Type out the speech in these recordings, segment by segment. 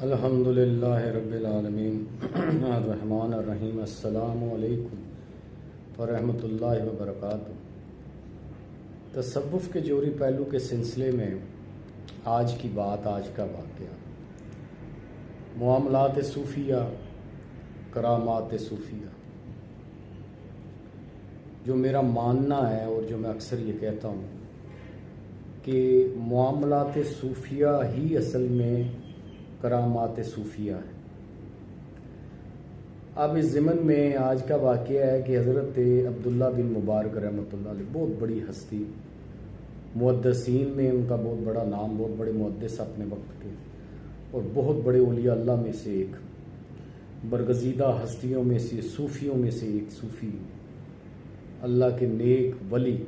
الحمدللہ رب العالمین الرحمن الرحیم السلام علیکم ورحمۃ اللہ وبرکاتہ۔ تصوف کے جوہری پہلو کے سلسلے میں آج کی بات، آج کا واقعہ، معاملات صوفیہ، کرامات صوفیہ۔ جو میرا ماننا ہے اور جو میں اکثر یہ کہتا ہوں کہ معاملات صوفیہ ہی اصل میں کرامات صوفیہ ہے۔ اب اس ضمن میں آج کا واقعہ ہے کہ حضرت عبداللہ بن مبارک رحمۃ اللہ علیہ، بہت بڑی ہستی، محدثین میں ان کا بہت بڑا نام، بہت بڑے محدث اپنے وقت کے اور بہت بڑے اولیاء اللہ میں سے ایک، برگزیدہ ہستیوں میں سے، صوفیوں میں سے ایک صوفی، اللہ کے نیک ولی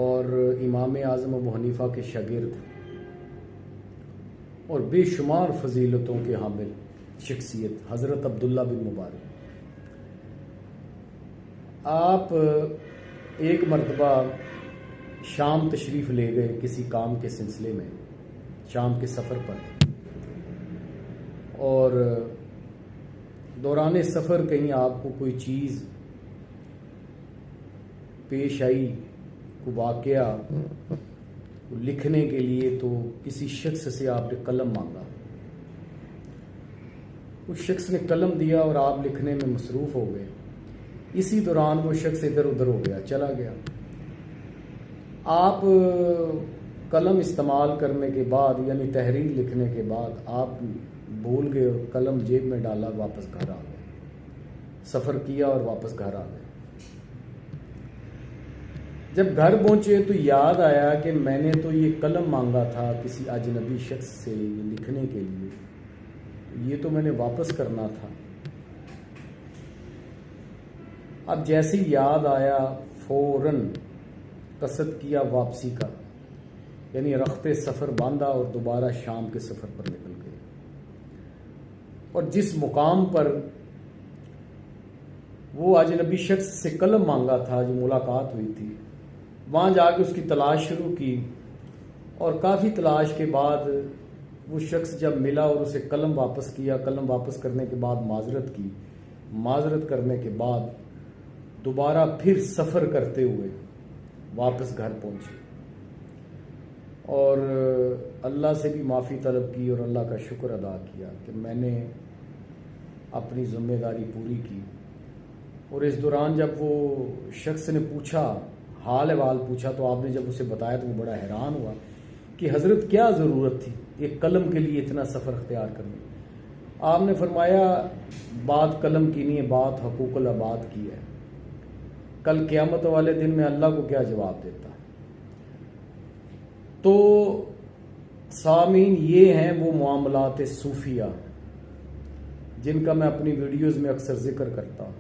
اور امام اعظم ابو حنیفہ کے شاگرد اور بے شمار فضیلتوں کے حامل شخصیت حضرت عبداللہ بن مبارک۔ آپ ایک مرتبہ شام تشریف لے گئے کسی کام کے سلسلے میں، شام کے سفر پر، اور دوران سفر کہیں آپ کو کوئی چیز پیش آئی، کوئی واقعہ لکھنے کے لیے، تو کسی شخص سے آپ نے قلم مانگا، اس شخص نے قلم دیا اور آپ لکھنے میں مصروف ہو گئے۔ اسی دوران وہ شخص ادھر ادھر ہو گیا، چلا گیا۔ آپ قلم استعمال کرنے کے بعد، یعنی تحریر لکھنے کے بعد، آپ بھول گئے اور قلم جیب میں ڈالا، واپس گھر آ گئے، سفر کیا اور واپس گھر آ گئے۔ جب گھر پہنچے تو یاد آیا کہ میں نے تو یہ قلم مانگا تھا کسی اجنبی شخص سے یہ لکھنے کے لیے، یہ تو میں نے واپس کرنا تھا۔ اب جیسے یاد آیا فوراً قصد کیا واپسی کا، یعنی رخت سفر باندھا اور دوبارہ شام کے سفر پر نکل گئے، اور جس مقام پر وہ اجنبی شخص سے قلم مانگا تھا، جو ملاقات ہوئی تھی، وہاں جا کے اس کی تلاش شروع کی، اور کافی تلاش کے بعد وہ شخص جب ملا اور اسے قلم واپس کیا، قلم واپس کرنے کے بعد معذرت کی، معذرت کرنے کے بعد دوبارہ پھر سفر کرتے ہوئے واپس گھر پہنچے، اور اللہ سے بھی معافی طلب کی اور اللہ کا شکر ادا کیا کہ میں نے اپنی ذمہ داری پوری کی۔ اور اس دوران جب وہ شخص نے پوچھا، حال احوال پوچھا، تو آپ نے جب اسے بتایا تو وہ بڑا حیران ہوا کہ حضرت کیا ضرورت تھی ایک قلم کے لیے اتنا سفر اختیار کرنے۔ آپ نے فرمایا بات قلم کی نہیں ہے، بات حقوق العباد کی ہے۔ کل قیامت والے دن میں اللہ کو کیا جواب دیتا۔ تو سامعین، یہ ہیں وہ معاملات صوفیہ جن کا میں اپنی ویڈیوز میں اکثر ذکر کرتا ہوں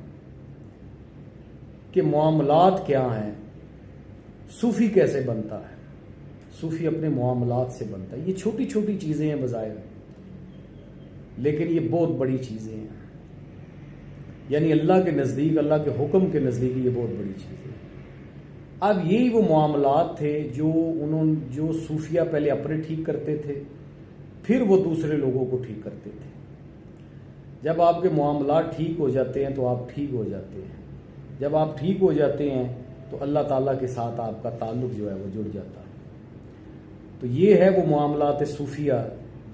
کہ معاملات کیا ہیں، صوفی کیسے بنتا ہے۔ صوفی اپنے معاملات سے بنتا ہے۔ یہ چھوٹی چھوٹی چیزیں ہیں بظاہر، لیکن یہ بہت بڑی چیزیں ہیں، یعنی اللہ کے نزدیک، اللہ کے حکم کے نزدیک یہ بہت بڑی چیزیں ہیں۔ اب یہی وہ معاملات تھے جو صوفیہ پہلے اپنے ٹھیک کرتے تھے، پھر وہ دوسرے لوگوں کو ٹھیک کرتے تھے۔ جب آپ کے معاملات ٹھیک ہو جاتے ہیں تو آپ ٹھیک ہو جاتے ہیں۔ جب آپ ٹھیک ہو جاتے ہیں تو اللہ تعالیٰ کے ساتھ آپ کا تعلق جو ہے وہ جڑ جاتا ہے۔ تو یہ ہے وہ معاملات صوفیہ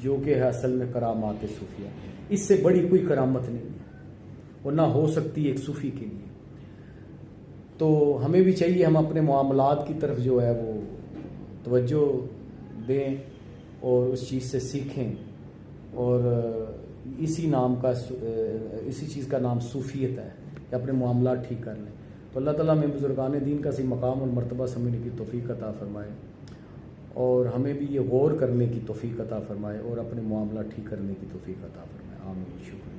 جو کہ ہے اصل میں کرامات صوفیہ۔ اس سے بڑی کوئی کرامت نہیں ہے اور نہ ہو سکتی ایک صوفی کے لیے۔ تو ہمیں بھی چاہیے ہم اپنے معاملات کی طرف جو ہے وہ توجہ دیں اور اس چیز سے سیکھیں، اور اسی چیز کا نام صوفیت ہے کہ اپنے معاملات ٹھیک کر لیں۔ تو اللہ تعالیٰ ہمیں بزرگان دین کا صحیح مقام اور مرتبہ سمجھنے کی توفیق عطا فرمائے، اور ہمیں بھی یہ غور کرنے کی توفیق عطا فرمائے اور اپنے معاملات ٹھیک کرنے کی توفیق عطا فرمائے۔ آمین، شکریہ۔